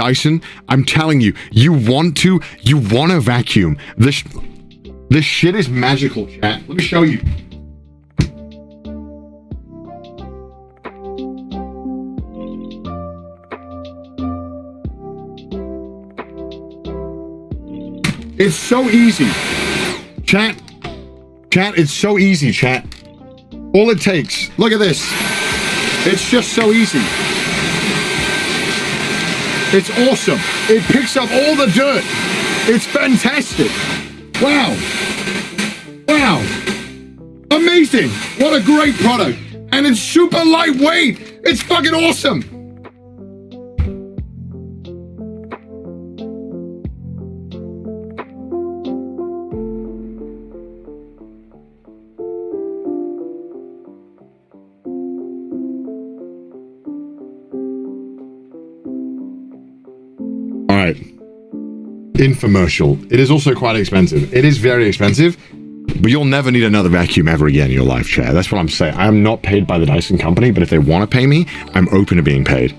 Dyson, I'm telling you, you want to vacuum. This shit is magical, chat. Let me show you. It's so easy. Chat, it's so easy, chat. All it takes, look at this. It's just so easy. It's awesome. It picks up all the dirt. It's fantastic. Wow. Wow. Amazing. What a great product. And it's super lightweight. It's fucking awesome. All right. Infomercial. It is also quite expensive. It is very expensive, but you'll never need another vacuum ever again in your life, chat. That's what I'm saying. I am not paid by the Dyson company, but if they want to pay me, I'm open to being paid.